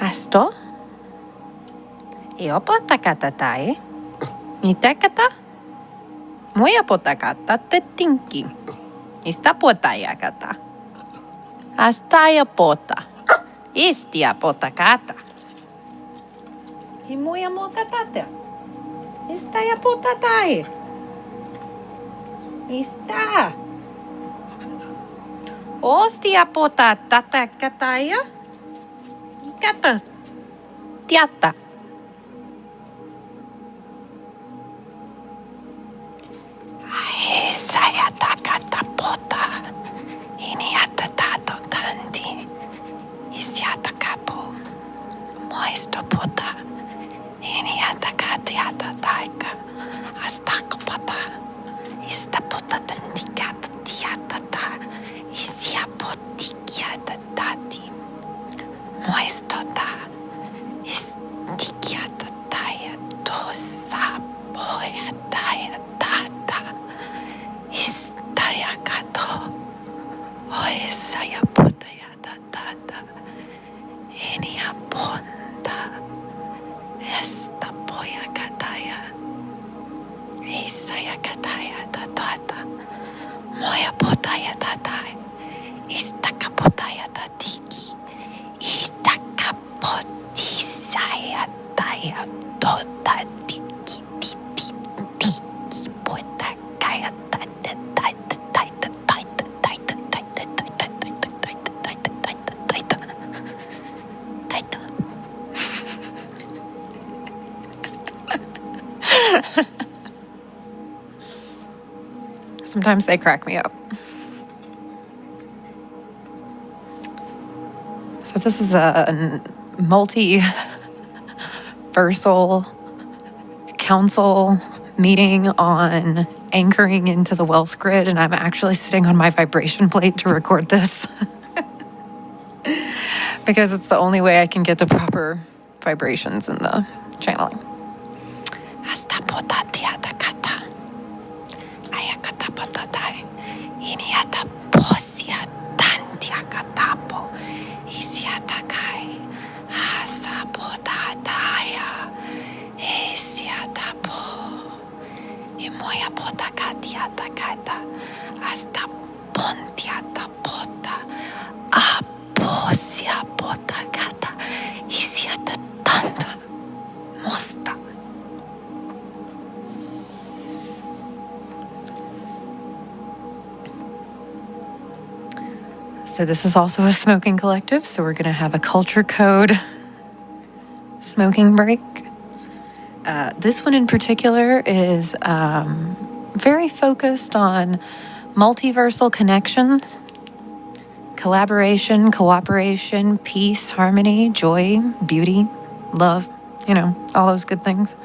Asto? Iopotakatatai. Itakata? Muyapotakata tetinki. Istapotayakata. Astayapota. Istiapotakata. Imuyamokatata. Istayapotatai. Ista. Ostiapotatakataya. Ikata. Tiata. Sayatakatapota. Iniatatato tanti. Isiatakapo. Moistopota. Iniatakatiatataika. Astakopata. Istapota tantikata tiatata. Isiapotikiatatati. Moistota. Istikiatataya dosa. Poyataya tata. Istayakato. Oesayapotaya tata. Iniaponta. Esta poyakataya. Isayakataya tata. Moyapotaya tata. Istakapotaya tatiki. Itakapotisaya taya tota tiki tiki tiki potakaya tata tata tata tata tata tata tata tata. Sometimes they crack me up. So this is a multi-versal council meeting on anchoring into the wealth grid, and I'm actually sitting on my vibration plate to record this because it's the only way I can get the proper vibrations in the channeling. So this is also a smoking collective, so we're going to have a culture code smoking break. This one in particular is very focused on multiversal connections, collaboration, cooperation, peace, harmony, joy, beauty, love, all those good things.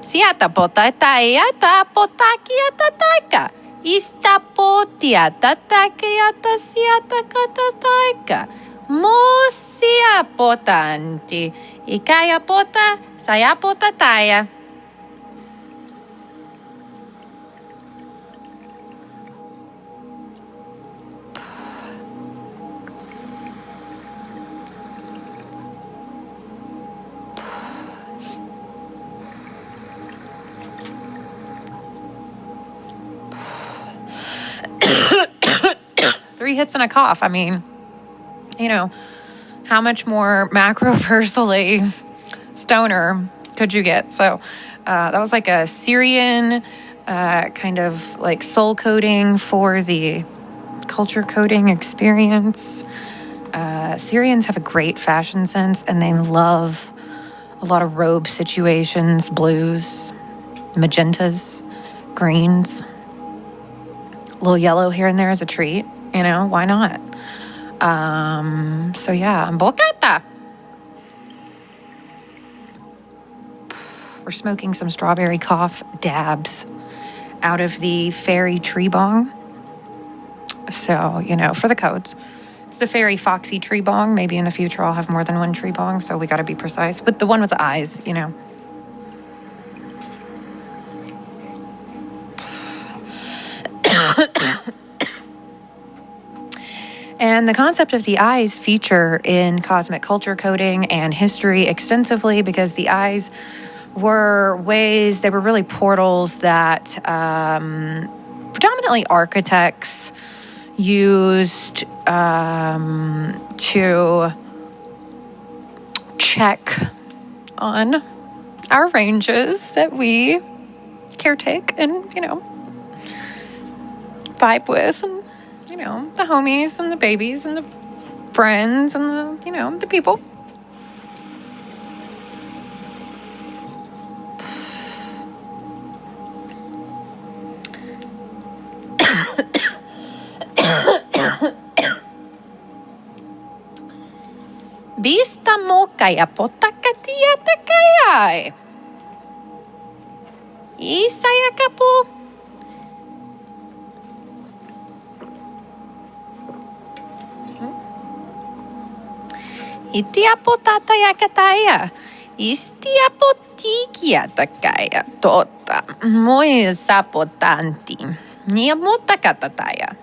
Siata pota taiata pota kiata taika. Istapotia tatakia siata katataika. Mosia potanti. Ikaya pota, saya potataya. Three hits and a cough. I mean, how much more macroversally stoner could you get? So that was like a Syrian kind of like soul coding for the culture coding experience. Syrians have a great fashion sense, and they love a lot of robe situations, blues, magentas, greens. A little yellow here and there is a treat, why not? So yeah, bocata. We're smoking some strawberry cough dabs out of the fairy tree bong. So, for the codes. It's the fairy foxy tree bong. Maybe in the future I'll have more than one tree bong, so we got to be precise. But the one with the eyes, And the concept of the eyes feature in cosmic culture coding and history extensively because the eyes were they were really portals that predominantly architects used to check on our ranges that we caretake and, vibe with, and the homies and the babies and the friends and the, the people. Vista mokaya potakatia takayai. Isaya kapo. Itiapo tataya kataya. Istiapo tikia takaya. Tota. Moi sapotanti. Niamota katataya.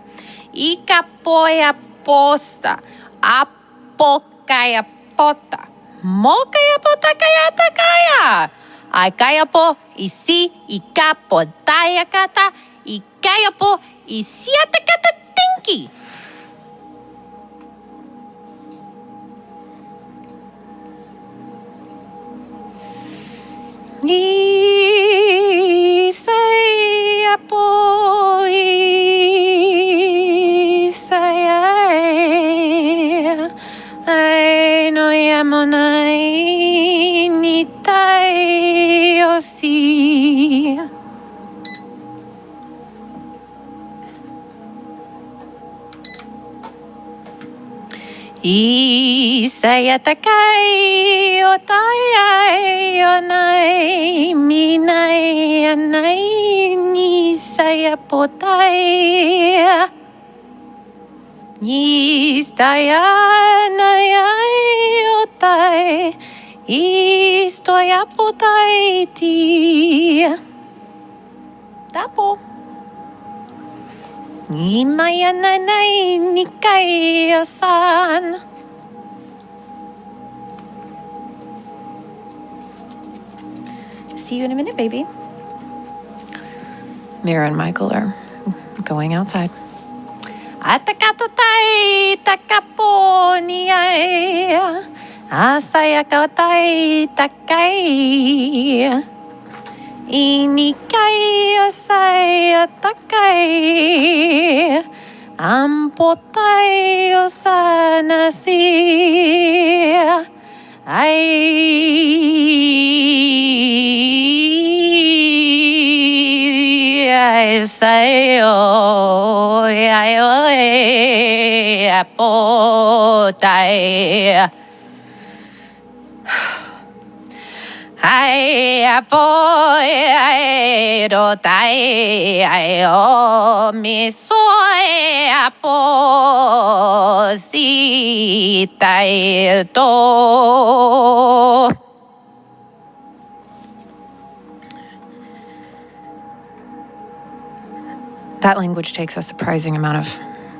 Ikapoya posta. Apokaya pota. Mokaya pota kaya takaya. Akaya po isi ikapo taya kata. Ikaya po isiata kata tinki. Isaya po isaya ay no yamonai nitai osi. Isaya takai otayai onai minai anai nisaya potai Istaya nayai otai istoya potai ti tapo Imaya nanay nikai asan. See you in a minute, baby. Mira and Michael are going outside. Atakatatai takapo niyay. Asaya kautai takai. Inikai asaya takai. Ampotai osana si. Ay sayo ayo apotai Ai poi ai do tai ai o mi soi a po si tai do. That language takes a surprising amount of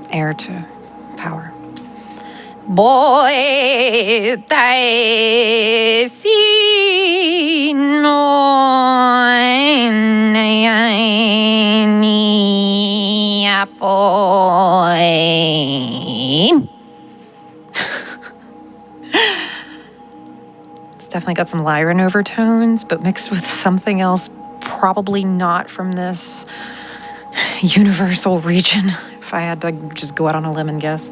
air to power. Boy, tai si no ni apoy. It's definitely got some Lyran overtones, but mixed with something else, probably not from this universal region, if I had to just go out on a limb and guess.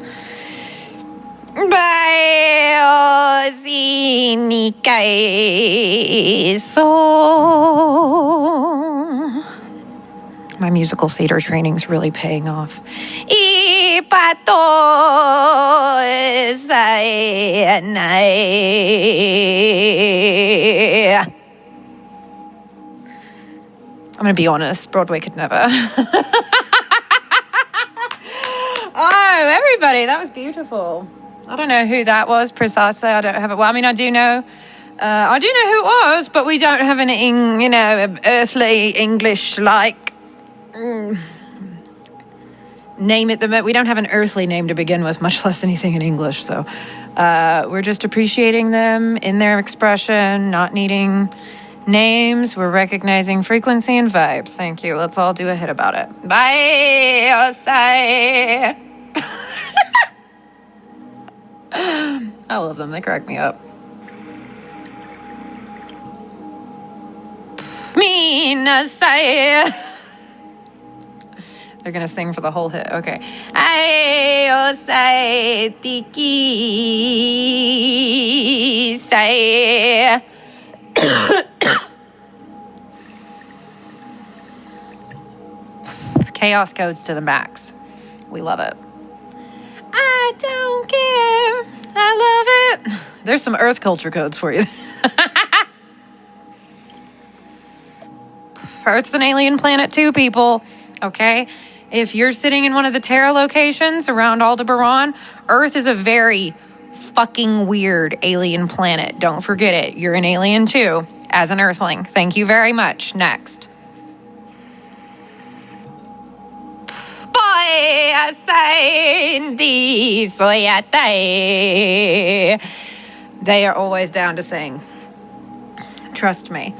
My musical theater training's really paying off. I'm going to be honest, Broadway could never. Oh, everybody, that was beautiful. I don't know who that was precisely. I don't have it. Well, I mean, I do know who it was, but we don't have an, earthly English-like name it. We don't have an earthly name to begin with, much less anything in English. So we're just appreciating them in their expression, not needing names. We're recognizing frequency and vibes. Thank you. Let's all do a hit about it. Bye. Osai. I love them. They crack me up. Minasai. They're going to sing for the whole hit. Okay. Ai osai tiki sai. Chaos codes to the max. We love it. I don't care. I love it. There's some earth culture codes for you. Earth's an alien planet too, people. Okay? If you're sitting in one of the Terra locations around Aldebaran, Earth is a very fucking weird alien planet. Don't forget it. You're an alien too, as an Earthling. Thank you very much. Next. They are always down to sing. Trust me.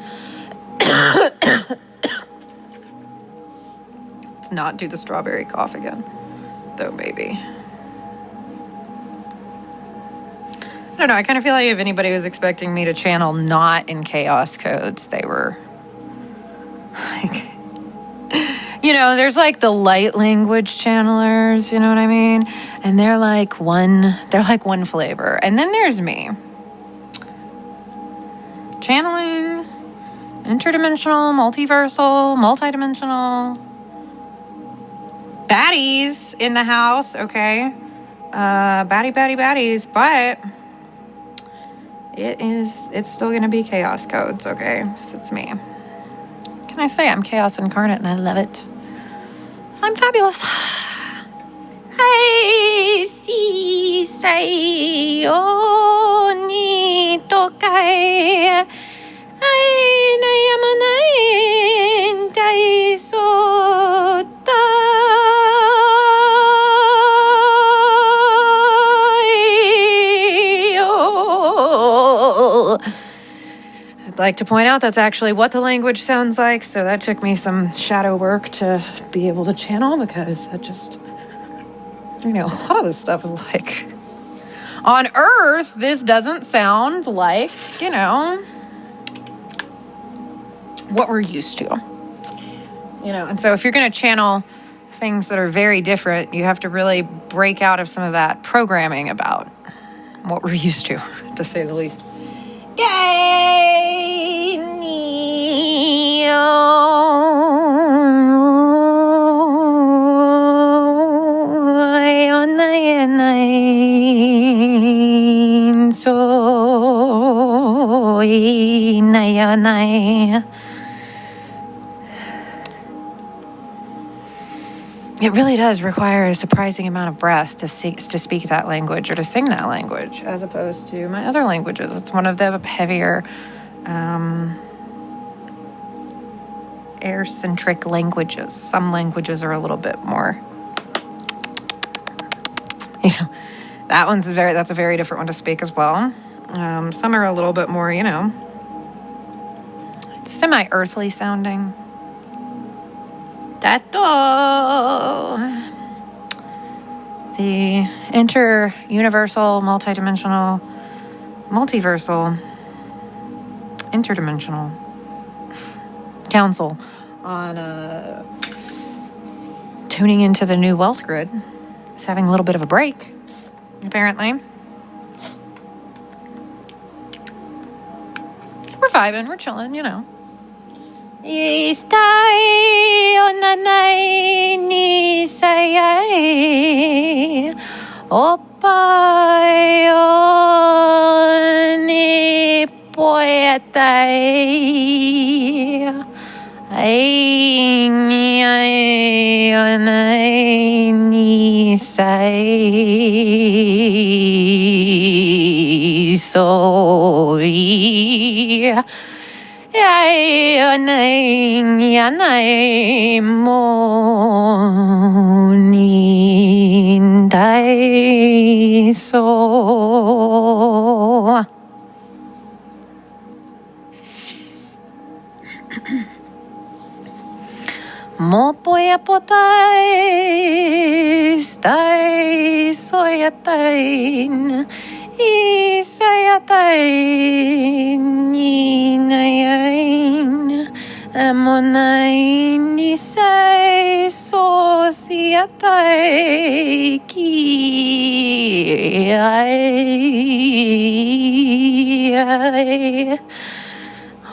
Let's not do the strawberry cough again. Though maybe. I don't know. I kind of feel like if anybody was expecting me to channel not in chaos codes, they were like... there's like the light language channelers, you know what I mean? And they're like one flavor. And then there's me. Channeling, interdimensional, multiversal, multidimensional. Baddies in the house, okay? Baddies, but it's still gonna be chaos codes, okay? So it's me. Can I say I'm chaos incarnate and I love it? I'm fabulous. I see say ni tokai. I am dai so I'd like to point out that's actually what the language sounds like, so that took me some shadow work to be able to channel, because that just, a lot of this stuff is like, on Earth, this doesn't sound like, what we're used to. And so if you're going to channel things that are very different, you have to really break out of some of that programming about what we're used to say the least. It really does require a surprising amount of breath to speak that language or to sing that language, as opposed to my other languages. It's one of the heavier air-centric languages. Some languages are a little bit more, that's a very different one to speak as well. Some are a little bit more, semi-earthly sounding. Tato. The InterUniversal, multidimensional, multiversal, interdimensional council on tuning into the new wealth grid is having a little bit of a break, apparently. So we're vibing, we're chilling, Istai onanai ni sayai opai oni poetai ai onai ni sai soi Yanai monindai so Mopoya potai stai soyatain Isayatain ninayain Amonain isay sosiatay ki ay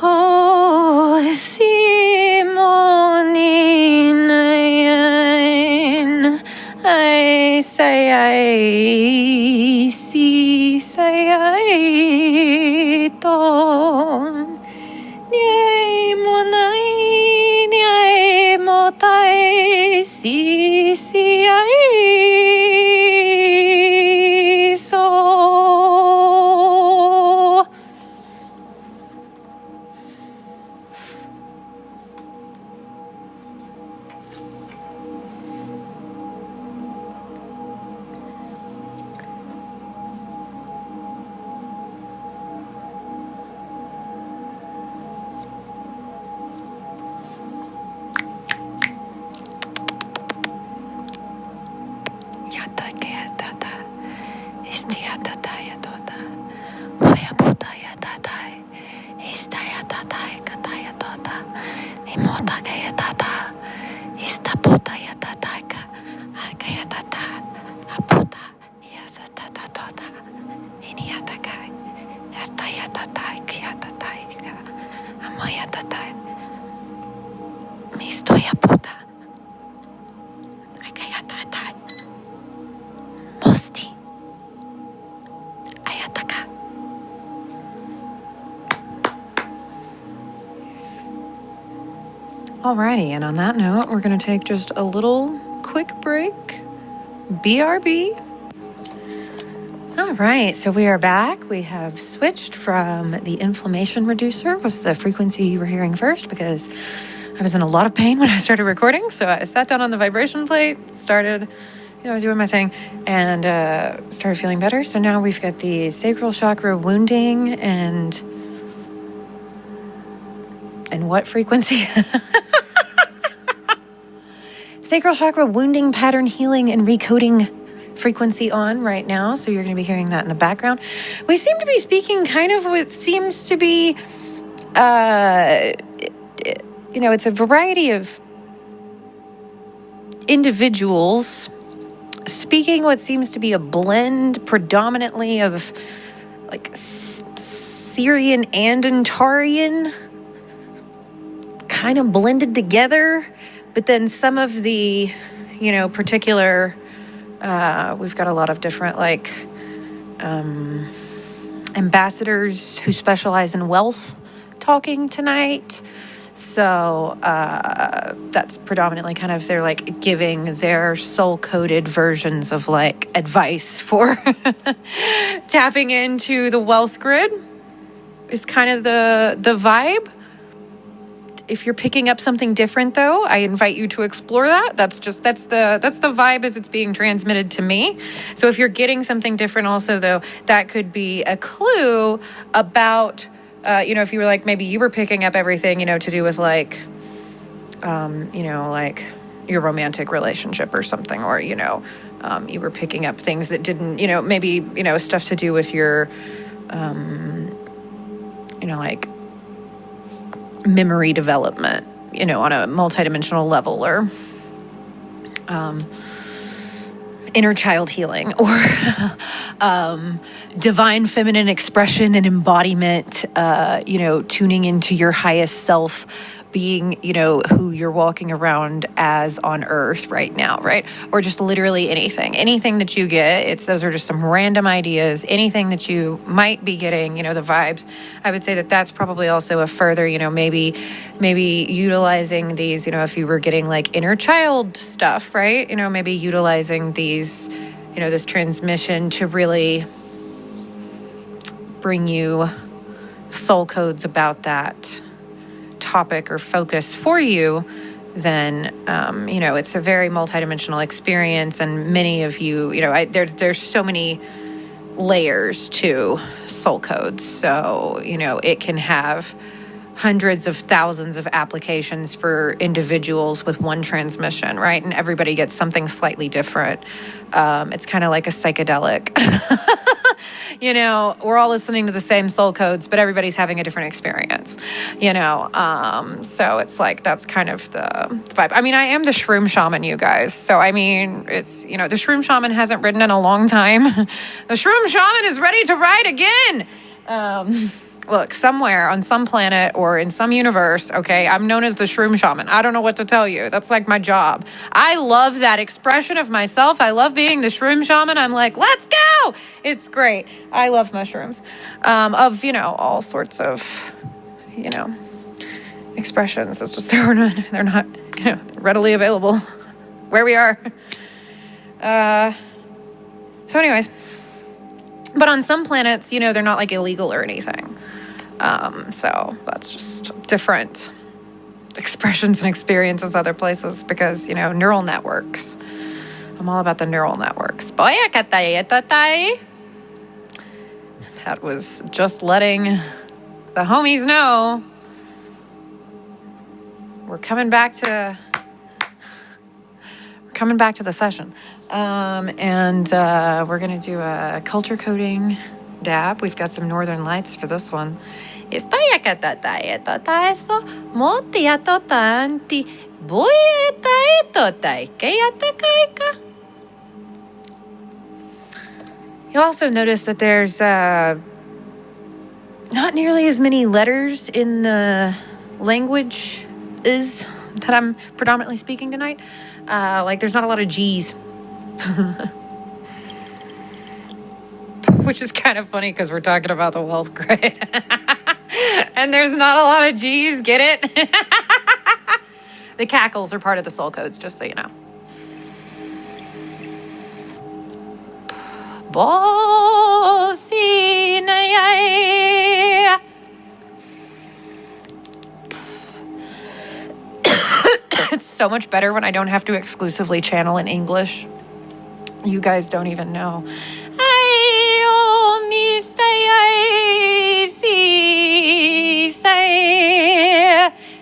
Oh Simoninayain ay sayay si sayay ton Nyay monay nyay motay si siyay so Alrighty, and on that note, we're going to take just a little quick break. BRB. All right, so we are back. We have switched from the inflammation reducer, was the frequency you were hearing first, because I was in a lot of pain when I started recording. So I sat down on the vibration plate, started, doing my thing, and started feeling better. So now we've got the sacral chakra wounding and what frequency? Sacral chakra wounding, pattern healing, and recoding frequency on right now. So you're going to be hearing that in the background. We seem to be speaking kind of what seems to be, it's a variety of individuals speaking what seems to be a blend predominantly of like Syrian and Antarian kind of blended together. But then some of the, particular, we've got a lot of different ambassadors who specialize in wealth talking tonight. So that's predominantly kind of they're like giving their soul-coded versions of like advice for tapping into the wealth grid is kind of the vibe. If you're picking up something different though, I invite you to explore that. That's the vibe as it's being transmitted to me. So if you're getting something different also though, that could be a clue about if you were like, maybe you were picking up everything, to do with like, like your romantic relationship or something, or, you were picking up things that didn't, maybe, stuff to do with your, like memory development, on a multidimensional level, or, inner child healing, or divine feminine expression and embodiment, tuning into your highest self, being, who you're walking around as on earth right now, right? Or just literally anything that you get. Those are just some random ideas, anything that you might be getting, the vibes. I would say that that's probably also a further, maybe utilizing these, if you were getting like inner child stuff, right? Maybe utilizing these, this transmission to really bring you soul codes about that topic or focus for you, then it's a very multidimensional experience, and many of you, there's so many layers to soul codes, so it can have hundreds of thousands of applications for individuals with one transmission, right? And everybody gets something slightly different. It's kind of like a psychedelic. We're all listening to the same soul codes, but everybody's having a different experience, so it's like, that's kind of the vibe. I mean, I am the shroom shaman, you guys. So, I mean, it's, the shroom shaman hasn't ridden in a long time. The shroom shaman is ready to ride again. Look, somewhere on some planet or in some universe, okay, I'm known as the shroom shaman. I don't know what to tell you. That's like my job. I love that expression of myself. I love being the shroom shaman. I'm like, let's go. It's great. I love mushrooms of, all sorts of, expressions. It's just they're not readily available where we are. So anyways, but on some planets, they're not like illegal or anything. So that's just different expressions and experiences other places because, neural networks. I'm all about the neural networks. That was just letting the homies know we're coming back to the session. And we're going to do a culture coding dab. We've got some Northern Lights for this one. You also notice that there's not nearly as many letters in the language that I'm predominantly speaking tonight. Like there's not a lot of G's. Which is kind of funny because we're talking about the wealth grid. And there's not a lot of G's, get it? The cackles are part of the soul codes, just so you know. It's so much better when I don't have to exclusively channel in English. You guys don't even know.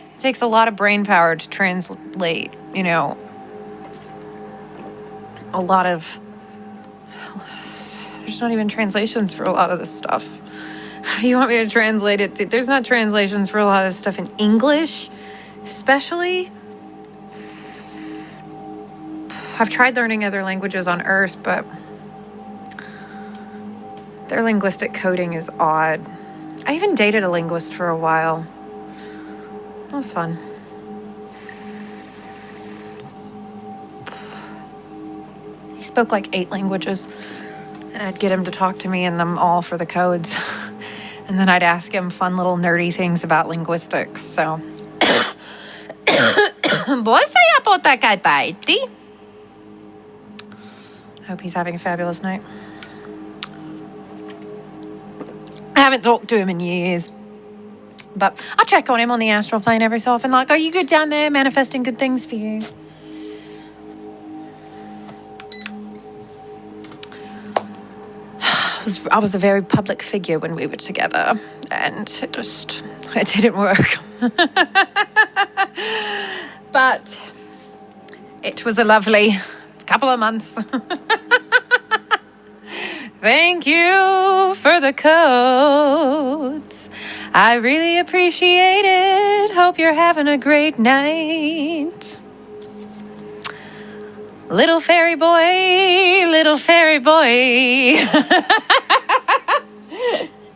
It takes a lot of brain power to translate, a lot of... There's not even translations for a lot of this stuff. How do you want me to translate it? There's not translations for a lot of stuff in English, especially. I've tried learning other languages on Earth, but their linguistic coding is odd. I even dated a linguist for a while. That was fun. He spoke like 8 languages, and I'd get him to talk to me in them all for the codes. And then I'd ask him fun little nerdy things about linguistics. So, I hope he's having a fabulous night. I haven't talked to him in years, but I check on him on the astral plane every so often. Like, are you good down there, manifesting good things for you? I was a very public figure when we were together, and it didn't work. But it was a lovely couple of months. Thank you for the codes. I really appreciate it. Hope you're having a great night. Little fairy boy, little fairy boy.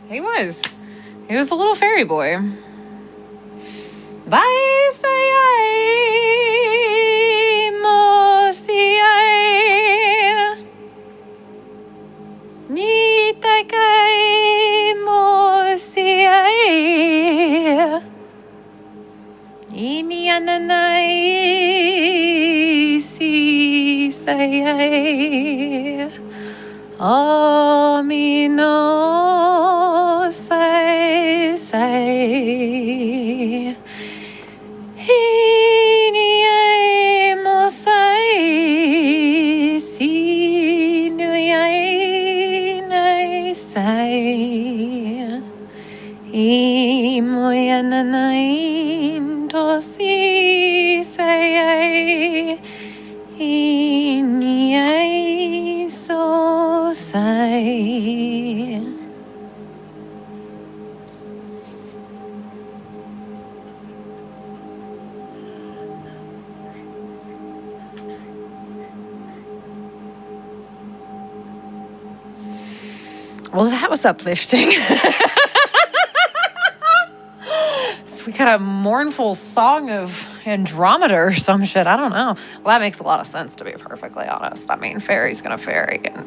He was a little fairy boy. Bye, say mo si ni ta kai mo si ni ananai si say Amino say Hini mosai si nuyai nai say Imoyananain dosi say Ini so say. Well, that was uplifting. So we got a mournful song of Andromeda or some shit. I don't know. Well, that makes a lot of sense, to be perfectly honest. I mean, fairy's gonna fairy, and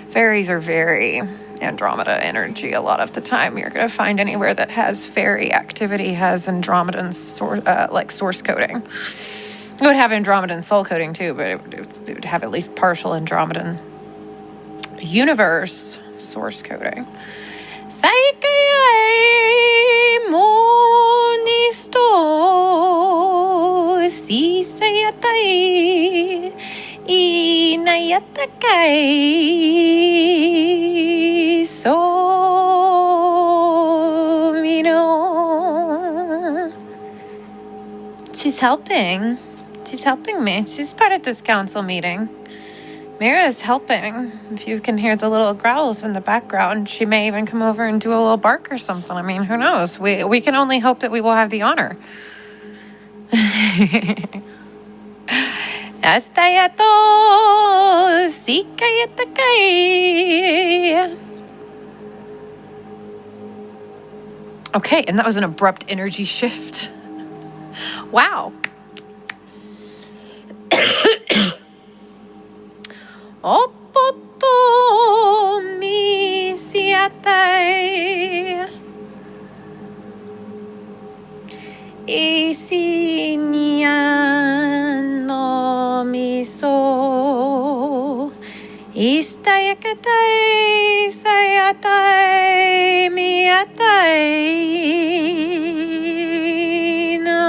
fairies are very Andromeda energy a lot of the time. You're gonna find anywhere that has fairy activity has Andromedan source coding. It would have Andromedan soul coding too, but it would have at least partial Andromedan universe source coding. Saikai monisto si sayatai inayatakai so mino. She's helping me. She's part of this council meeting. Mira's helping. If you can hear the little growls in the background, she may even come over and do a little bark or something. I mean, who knows? We can only hope that we will have the honor. Astayato sikayatakai. Okay, and that was an abrupt energy shift. Wow. Opoto mi siatai Isinia no miso Istayakatai sayatai miatai no.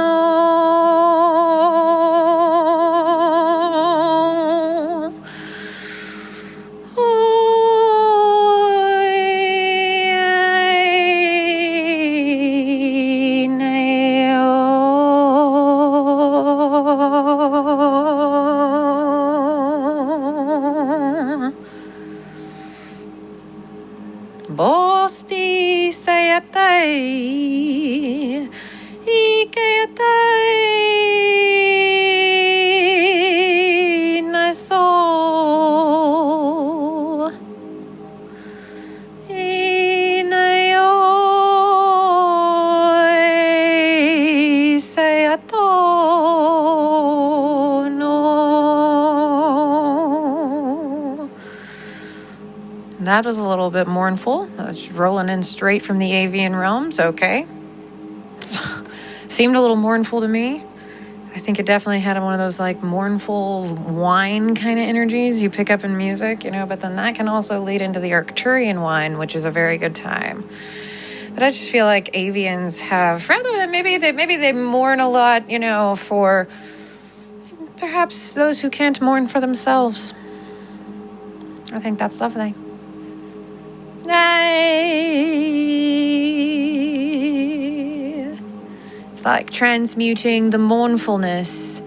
Bosti sayatai ikayatai naso inayo sayato no That was a little bit mournful. That was rolling in straight from the avian realms. Okay. Seemed a little mournful to me. I think it definitely had one of those like mournful wine kind of energies you pick up in music, but then that can also lead into the Arcturian wine, which is a very good time. But I just feel like avians have, rather than maybe they mourn a lot, for perhaps those who can't mourn for themselves. I think that's lovely. It's like transmuting the mournfulness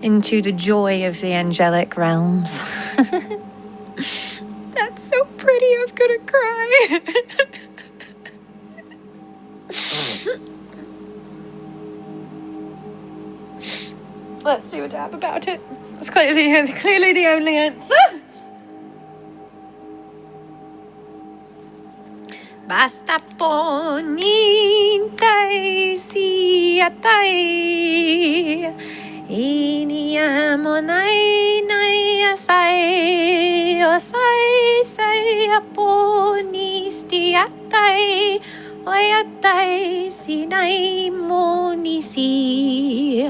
into the joy of the angelic realms. That's so pretty, I'm gonna cry. Let's do a dab about it. It's clearly the only answer. Basta po nintay siyatay iniyamonay nayasay osay say po nistiyatay oyatay sinay mo nisi.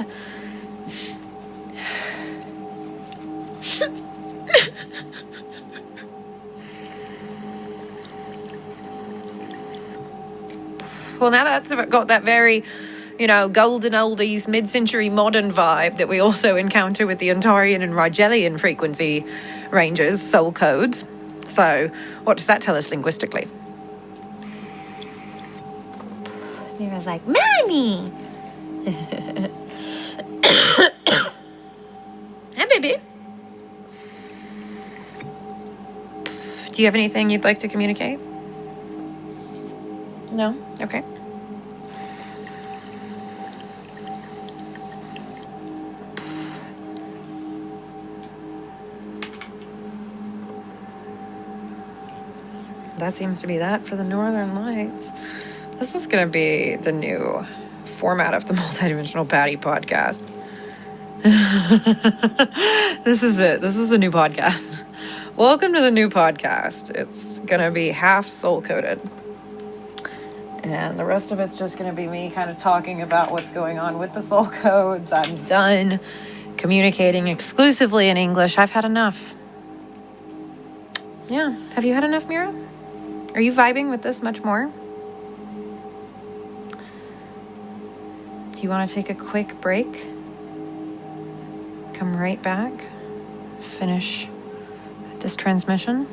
Well, now that's got that very, golden oldies, mid-century modern vibe that we also encounter with the Ontarian and Rigelian frequency ranges, soul codes. So, what does that tell us linguistically? Nira's like, Mommy! Hey, baby. Do you have anything you'd like to communicate? No? Okay. That seems to be that for the Northern Lights. This is going to be the new format of the Multidimensional Patty podcast. This is it. This is the new podcast. Welcome to the new podcast. It's going to be half soul-coded. And the rest of it's just going to be me kind of talking about what's going on with the soul codes. I'm done communicating exclusively in English. I've had enough. Yeah. Have you had enough, Mira? Are you vibing with this much more? Do you want to take a quick break? Come right back. Finish this transmission?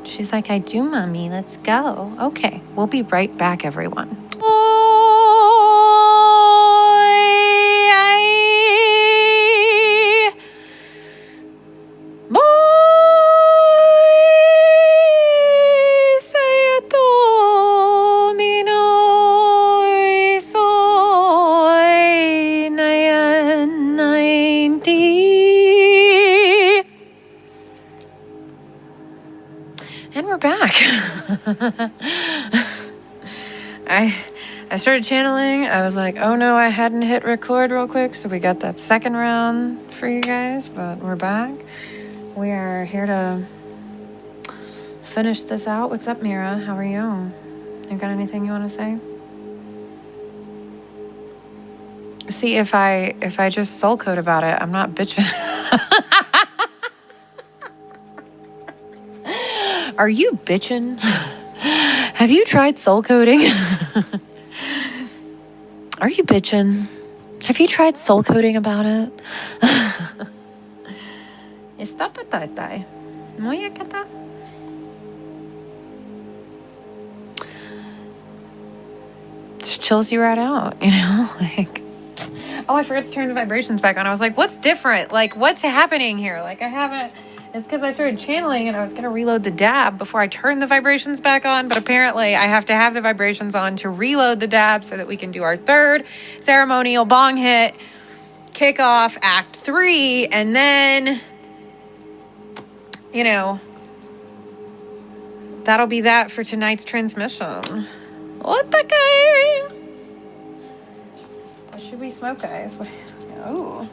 She's like, I do, Mommy. Let's go. Okay, we'll be right back, everyone. And we're back. I started channeling. I was like, oh no, I hadn't hit record real quick. So we got that second round for you guys, but we're back. We are here to finish this out. What's up, Mira? How are you? You got anything you want to say? See, if I just soul code about it, I'm not bitching. Are you bitching? Have you tried soul coding? Are you bitching? Have you tried soul coding about it? Está patay. Moya kata. Just chills you right out, like. Oh, I forgot to turn the vibrations back on. I was like, what's different? Like, what's happening here? Like, I haven't. It's because I started channeling and I was going to reload the dab before I turned the vibrations back on. But apparently I have to have the vibrations on to reload the dab so that we can do our third ceremonial bong hit, kick off Act 3, and then, that'll be that for tonight's transmission. What the guy? What should we smoke, guys? Oh.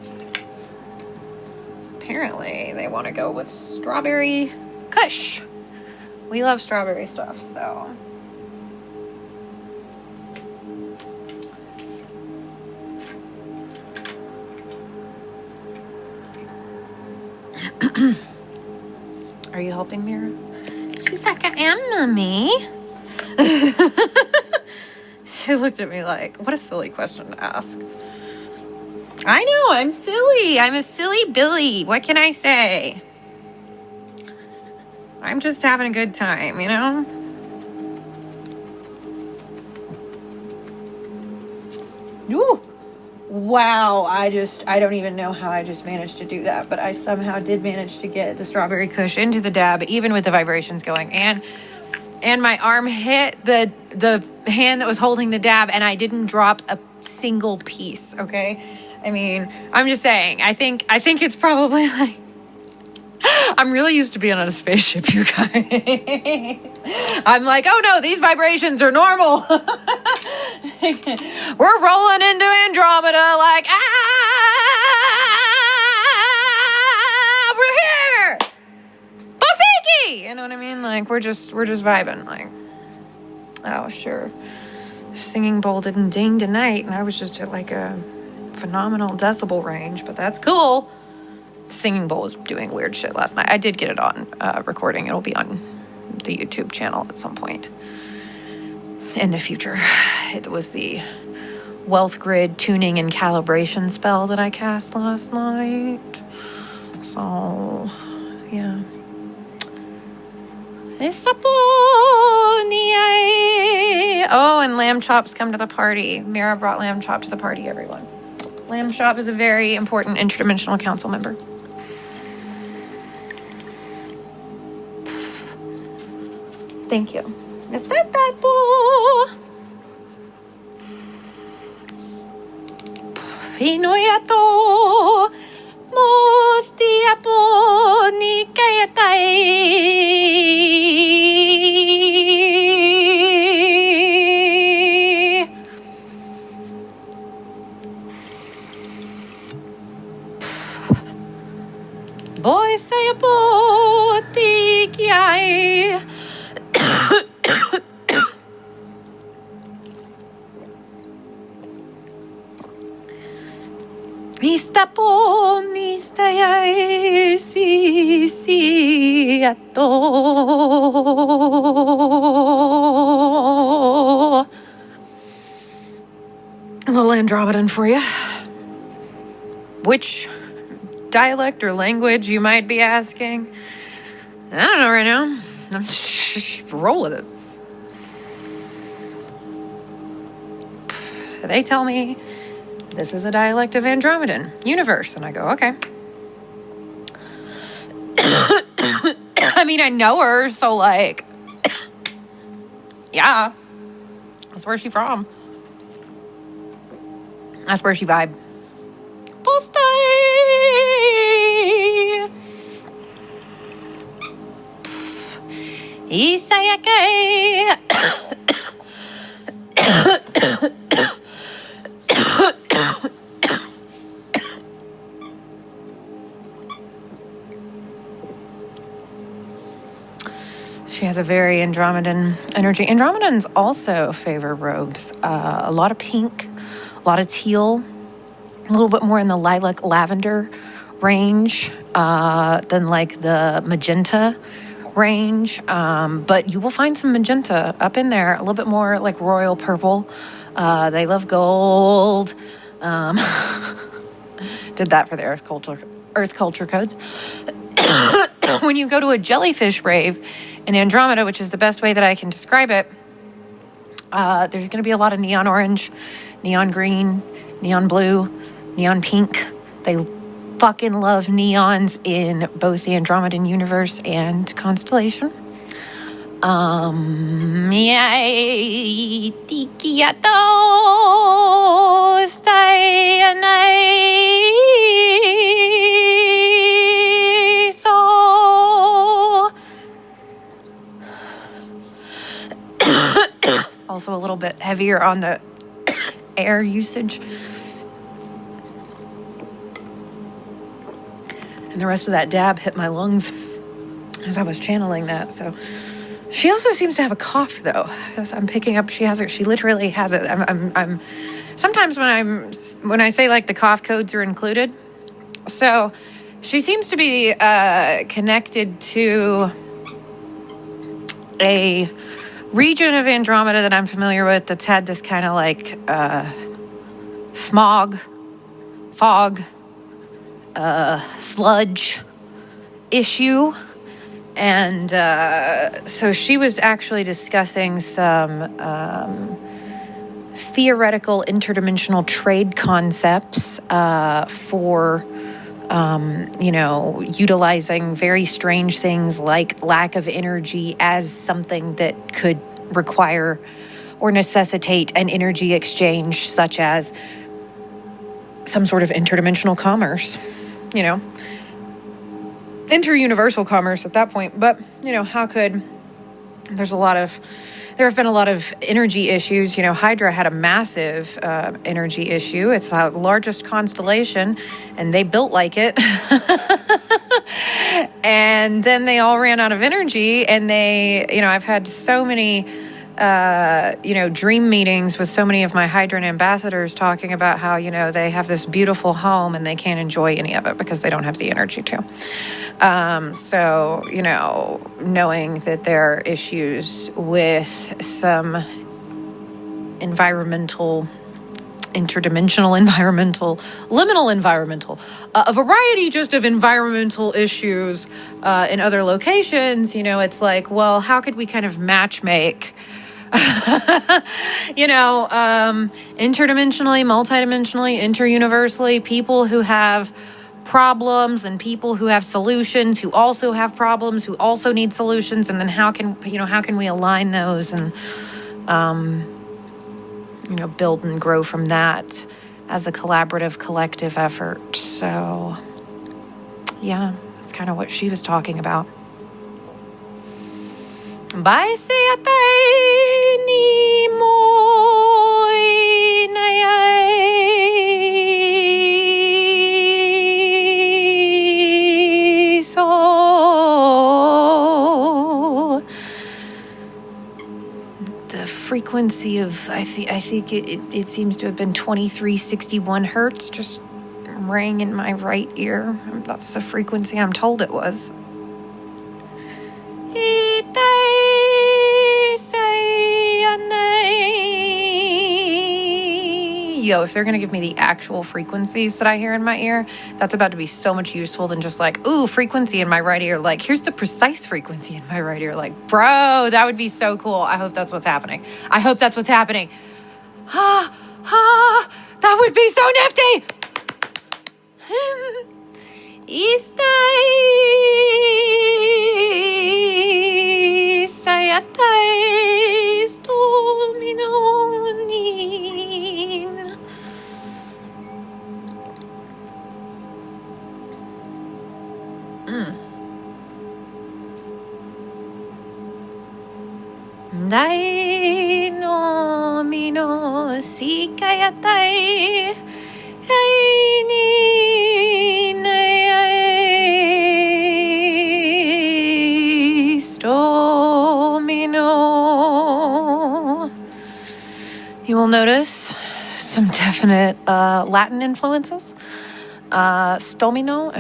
Apparently, they want to go with strawberry kush We love strawberry stuff, so. Are you helping, Mira? She's like, I am, Mommy. She looked at me like, what a silly question to ask. I know, I'm silly. I'm a silly Billy. What can I say? I'm just having a good time, you know? Ooh. Wow, I don't even know how I just managed to do that, but I somehow did manage to get the strawberry kush into the dab, even with the vibrations going, and my arm hit the hand that was holding the dab, and I didn't drop a single piece, okay? I mean, I'm just saying, I think it's probably like, I'm really used to being on a spaceship, you guys. I'm like, oh no, these vibrations are normal. We're rolling into Andromeda like, we're here. Bosiki! You know what I mean? Like, we're just vibing. Like, oh, sure. Singing bowl didn't ding tonight, and I was just at like a phenomenal decibel range, but that's cool. Singing bowl was doing weird shit last night. I did get it on recording. It'll be on the YouTube channel at some point in the future. It was the wealth grid tuning and calibration spell that I cast last night. So, yeah. Oh, and lamb chops come to the party. Mira brought lamb chop to the party, everyone. Lamb chop is a very important interdimensional council member. Thank you. Pinoyato mostiapo nikayatai. Boy say a botikiai. A little Andromedan for you. Which dialect or language, you might be asking? I don't know right now. I'm just roll with it. They tell me this is a dialect of Andromedan universe, and I go, okay. I mean, I know her, so like, yeah, that's where she from. That's where she vibe. Postai. Isayake. She has a very Andromedan energy. Andromedans also favor robes. A lot of pink, a lot of teal, a little bit more in the lilac lavender range than like the magenta range. But you will find some magenta up in there, a little bit more like royal purple. They love gold. Did that for the earth culture codes. When you go to a jellyfish rave in Andromeda, which is the best way that I can describe it, there's going to be a lot of neon orange, neon green, neon blue, neon pink. They fucking love neons in both the Andromedan universe and constellation. Also a little bit heavier on the air usage. And the rest of that dab hit my lungs as I was channeling that. So She also seems to have a cough, though. As I'm picking up, she literally has it. I'm sometimes when I say like the cough codes are included. So she seems to be connected to a region of Andromeda that I'm familiar with that's had this kind of like fog, sludge issue. And so she was actually discussing some theoretical interdimensional trade concepts for, utilizing very strange things like lack of energy as something that could require or necessitate an energy exchange, such as some sort of interdimensional commerce, InterUniversal commerce at that point. But, there have been a lot of energy issues. Hydra had a massive energy issue. It's the largest constellation, and they built like it. And then they all ran out of energy, and I've had so many, dream meetings with so many of my Hydran ambassadors talking about how, they have this beautiful home and they can't enjoy any of it because they don't have the energy to. So, knowing that there are issues with some interdimensional environmental, liminal environmental, a variety just of environmental issues in other locations, it's like, well, how could we kind of matchmake interdimensionally, multidimensionally, interuniversally, people who have problems and people who have solutions, who also have problems, who also need solutions, and then how can we align those and build and grow from that as a collaborative, collective effort. So yeah, that's kind of what she was talking about. Bye, ni moi so the frequency of I think it seems to have been 2361 hertz just rang in my right ear. That's the frequency I'm told it was. Yo, if they're going to give me the actual frequencies that I hear in my ear, that's about to be so much useful than just like, ooh, frequency in my right ear. Like, here's the precise frequency in my right ear. Like, bro, that would be so cool. I hope that's what's happening. That would be so nifty. Dai no mino sikayatai aini nai stomino. You will notice some definite Latin influences. Stomino,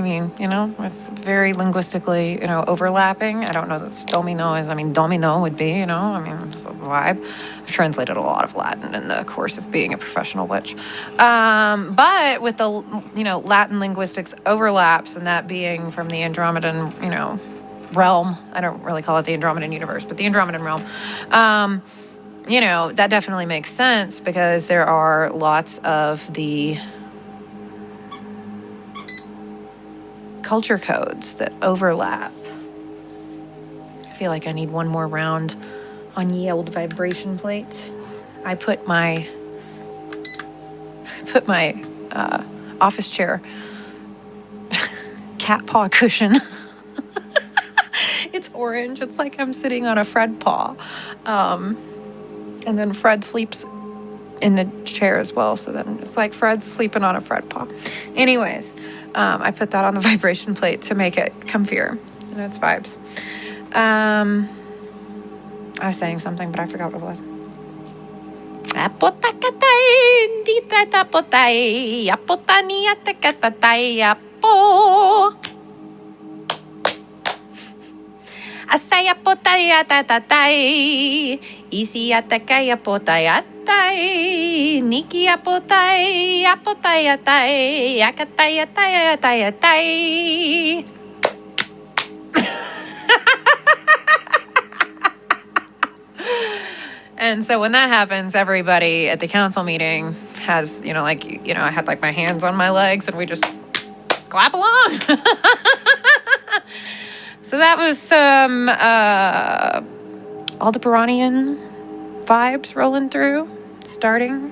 it's very linguistically, overlapping. I don't know that stomino is, domino would be, it's a vibe. I've translated a lot of Latin in the course of being a professional witch. But with the, Latin linguistics overlaps, and that being from the Andromedan, realm. I don't really call it the Andromedan universe, but the Andromedan realm. That definitely makes sense because there are lots of the culture codes that overlap. I feel like I need one more round on ye old vibration plate. I put my office chair cat paw cushion. It's orange. It's like I'm sitting on a Fred paw. And then Fred sleeps in the chair as well. So then it's like Fred's sleeping on a Fred paw. Anyways, I put that on the vibration plate to make it comfier. It's vibes. I was saying something, but I forgot what it was. Asaya potaya tatatai, isiatakaya potayatai, nikia potai, apotayatai, akatayatai. And so when that happens, everybody at the council meeting has, I had like my hands on my legs and we just clap along. So that was some Aldebaranian vibes rolling through, starting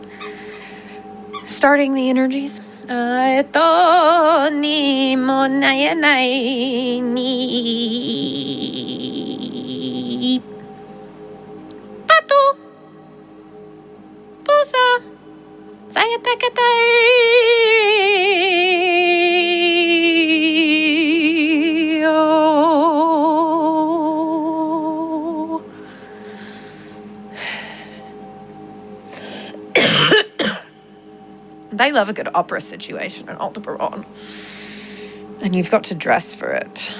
the energies. Eto ni mo nayanai ni patu pusa saya takatai oh. They love a good opera situation in Aldebaran, and you've got to dress for it.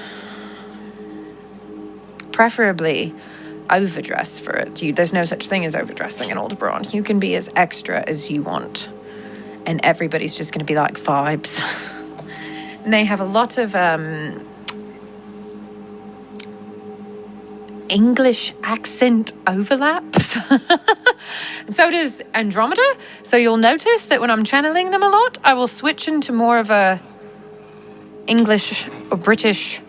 Preferably overdress for it. There's no such thing as overdressing in Aldebaran. You can be as extra as you want, and everybody's just going to be like vibes. And they have a lot of English accent overlaps. And so does Andromeda. So you'll notice that when I'm channeling them a lot, I will switch into more of a English or British-ish.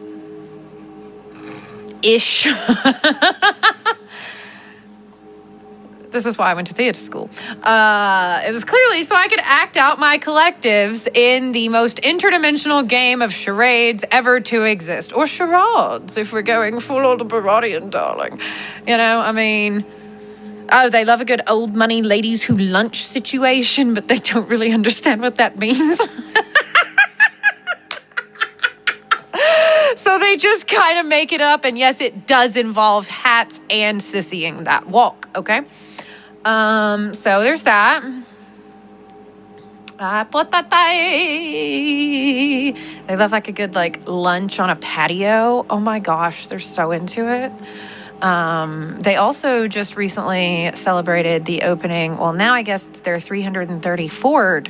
This is why I went to theater school. It was clearly so I could act out my collectives in the most interdimensional game of charades ever to exist. Or charades, if we're going full Aldebaranian, darling. They love a good old money ladies who lunch situation, but they don't really understand what that means. So they just kind of make it up. And yes, it does involve hats and sissying that walk, okay? So there's that. They love like a good lunch on a patio. Oh my gosh, they're so into it. They also just recently celebrated the opening. Well, now I guess it's their 334th.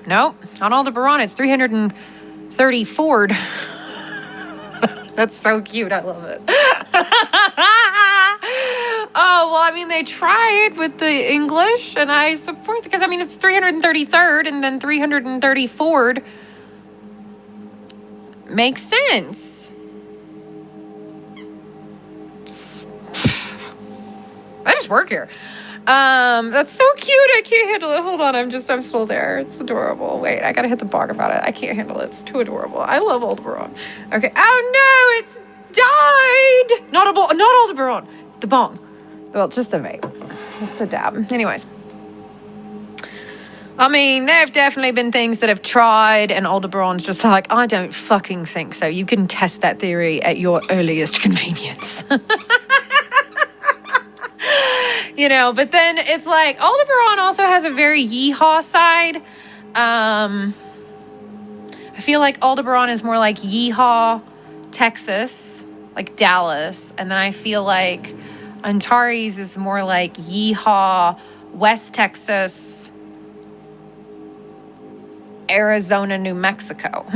Nope, on Aldebaran it's 334th. That's so cute. I love it. Oh, well, they tried with the English, and I support because it's 333rd and then 334th. Makes sense. I just work here. That's so cute. I can't handle it. Hold on. I'm still there. It's adorable. Wait, I gotta hit the bong about it. I can't handle it. It's too adorable. I love Aldebaran. Okay. Oh no, it's died. Not Aldebaran. The bong. Well, just a vape. It's the dab. Anyways. There have definitely been things that have tried, and Aldebaran's just like, I don't fucking think so. You can test that theory at your earliest convenience. But then it's like Aldebaran also has a very yeehaw side. I feel like Aldebaran is more like yeehaw, Texas, like Dallas. And then I feel like Antares is more like yeehaw, West Texas, Arizona, New Mexico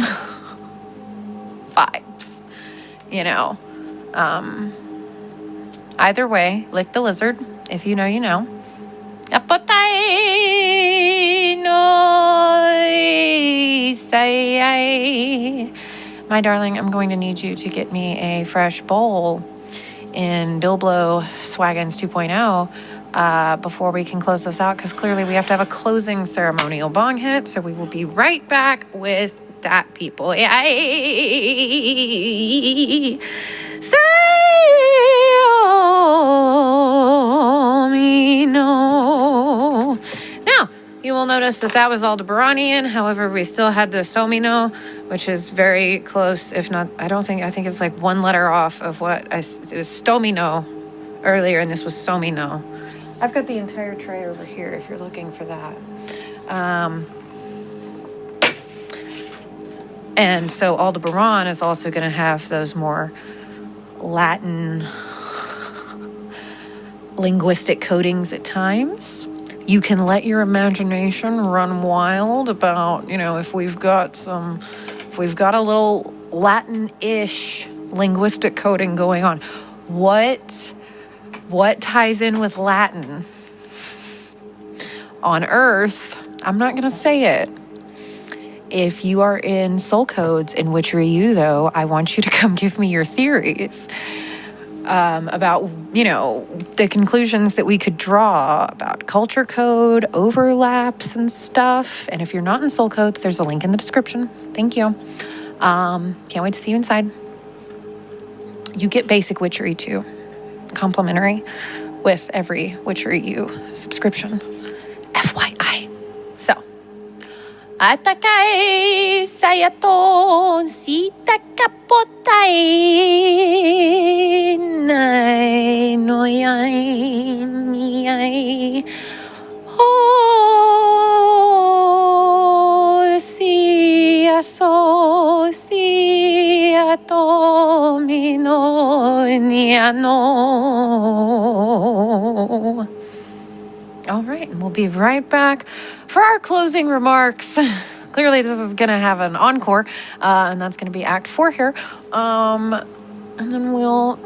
vibes, Either way, lick the lizard. If you know, you know. My darling, I'm going to need you to get me a fresh bowl in Bilblo Swaggins 2.0 before we can close this out, because clearly we have to have a closing ceremonial bong hit. So we will be right back with that, people. Say me no. Now, you will will notice that that was Aldebaranian. However, we still had the Somino, which is very close, if not, I think it's like one letter off of it was Stomino earlier, and this was Somino. I've got the entire tray over here if you're looking for that. And so Aldebaran is also going to have those more Latin linguistic codings at times. You can let your imagination run wild about, if we've got a little Latin-ish linguistic coding going on. What ties in with Latin? On Earth, I'm not going to say it. If you are in soul codes in Witchery U, though, I want you to come give me your theories about, the conclusions that we could draw about culture code, overlaps and stuff. And if you're not in soul codes, there's a link in the description. Thank you. Can't wait to see you inside. You get basic Witchery too, complimentary with every Witchery U subscription. FYI. So, Atakai sayaton sita kapotai nai noyai niai ho sia so sia tomino niano. All right, and we'll be right back for our closing remarks. Clearly, this is going to have an encore, and that's going to be Act 4 here. And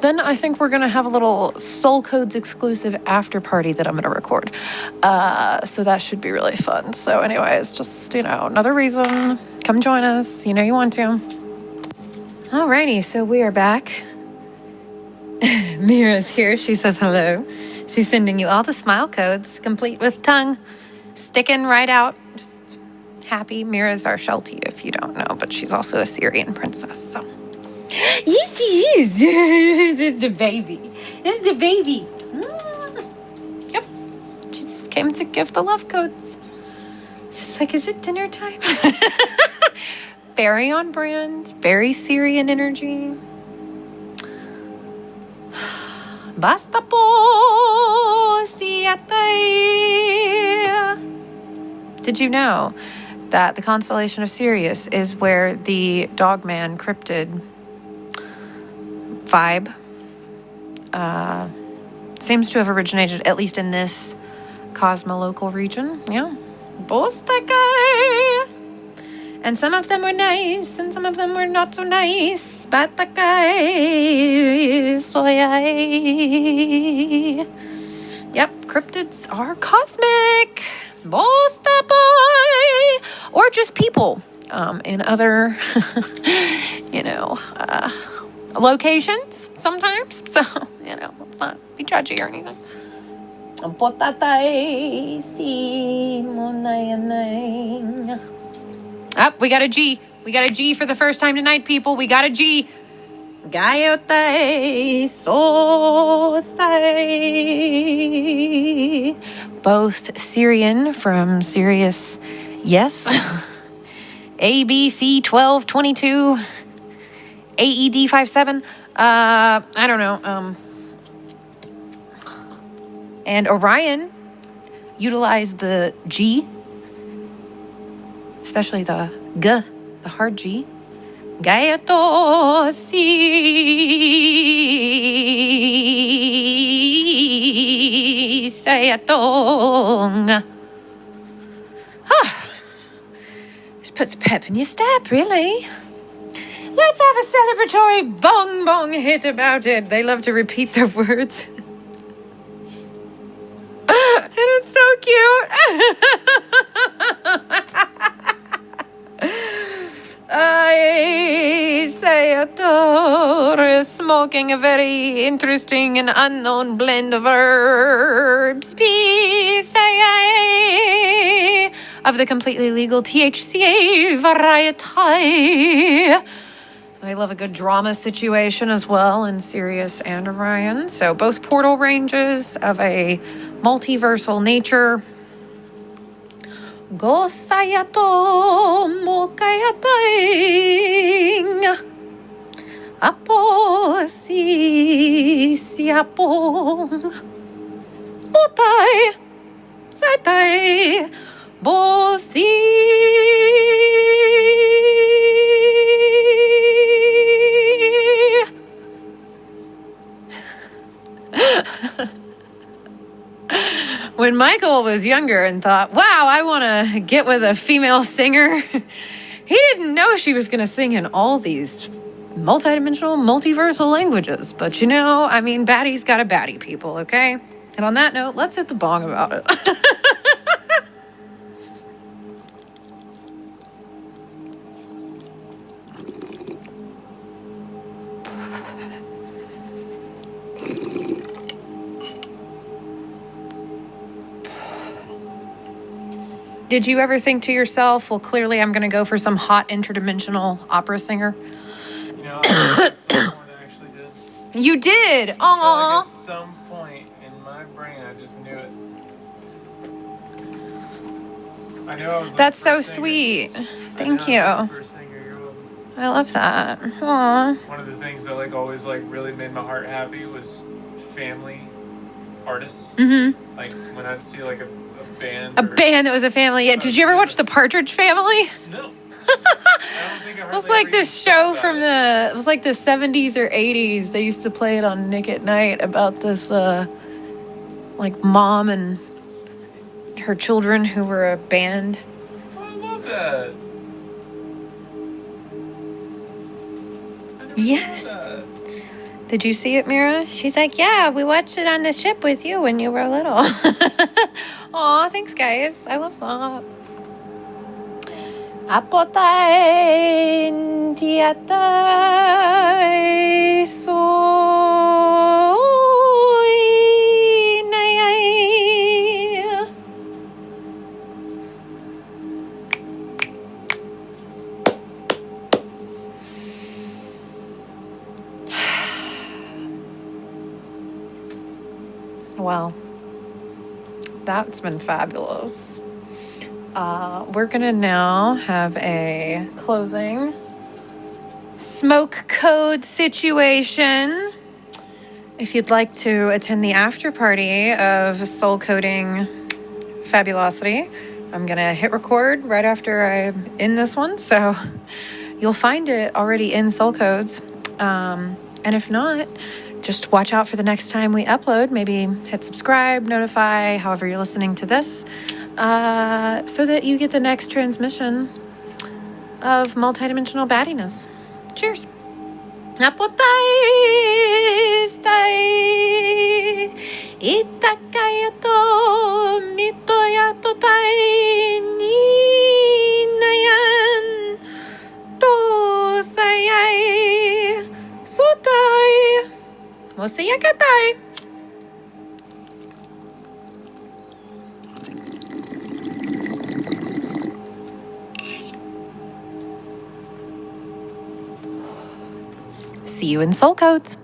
then I think we're going to have a little Soul Codes exclusive after party that I'm going to record. So that should be really fun. So anyways, just, another reason. Come join us. You want to. Alrighty, so we are back. Mira's here. She says hello. She's sending you all the smile codes, complete with tongue, sticking right out. Just happy. Mira's our Sheltie, if you don't know, but she's also a Syrian princess, so. Yes, she is. This is the baby. Yep. She just came to give the love codes. She's like, is it dinner time? Very on brand, very Syrian energy. Basta po siatay. Did you know that the constellation of Sirius is where the Dogman cryptid vibe seems to have originated, at least in this cosmolocal region? Yeah. Bostakay. And some of them were nice, and some of them were not so nice. Batakay, soyay. Yep, cryptids are cosmic. Bostaboy. Or just people in other, locations sometimes. So, let's not be judgy or anything. We got a G. We got a G for the first time tonight, people. We got a G. Gayotai sosai. Both Syrian from Sirius, yes. ABC 1222. AED 57. I don't know. And Orion utilized the G, especially the G, the hard G. Gayatosi sayatong. This puts pep in your step, really. Let's have a celebratory bong bong hit about it. They love to repeat their words. And it's so cute. I say a tour, smoking a very interesting and unknown blend of herbs. Peace, of the completely legal THCA variety. I love a good drama situation as well in Sirius and Orion. So both portal ranges of a multiversal nature. Gosayato mokayating. Apo si siapong. Botay. Satay. Bosi. When Michael was younger and thought, wow, I want to get with a female singer, he didn't know she was going to sing in all these multidimensional, multiversal languages. But you know, I mean, baddie's got a baddie, people, okay? And on that note, let's hit the bong about it. Did you ever think to yourself, well, clearly I'm going to go for some hot interdimensional opera singer? You know, at some point I actually did. You did? Aww. Like at some point in my brain, I just knew it. I knew I was. That's so sweet. Thank you. I love that. Aww. One of the things that like always like really made my heart happy was family artists. Mm-hmm. Like when I'd see like a band. A band that was a family. Yeah. Did you ever watch The Partridge Family? No. I don't think I heard. It was like this show from it was like the 70s or 80s. They used to play it on Nick at Night about this like mom and her children who were a band. Oh, I love that. Yes. Did you see it, Mira? She's like, yeah, we watched it on the ship with you when you were little. Aw, thanks, guys. I love that. Apotay tiatay soy nayay. Well, that's been fabulous. We're gonna now have a closing smoke code situation. If you'd like to attend the after party of soul coding fabulosity, I'm gonna hit record right after I end this one, so you'll find it already in Soul Codes. And if not, just watch out for the next time we upload. Maybe hit subscribe, notify, however you're listening to this, so that you get the next transmission of multidimensional baddiness. Cheers. See you in Soul Codes.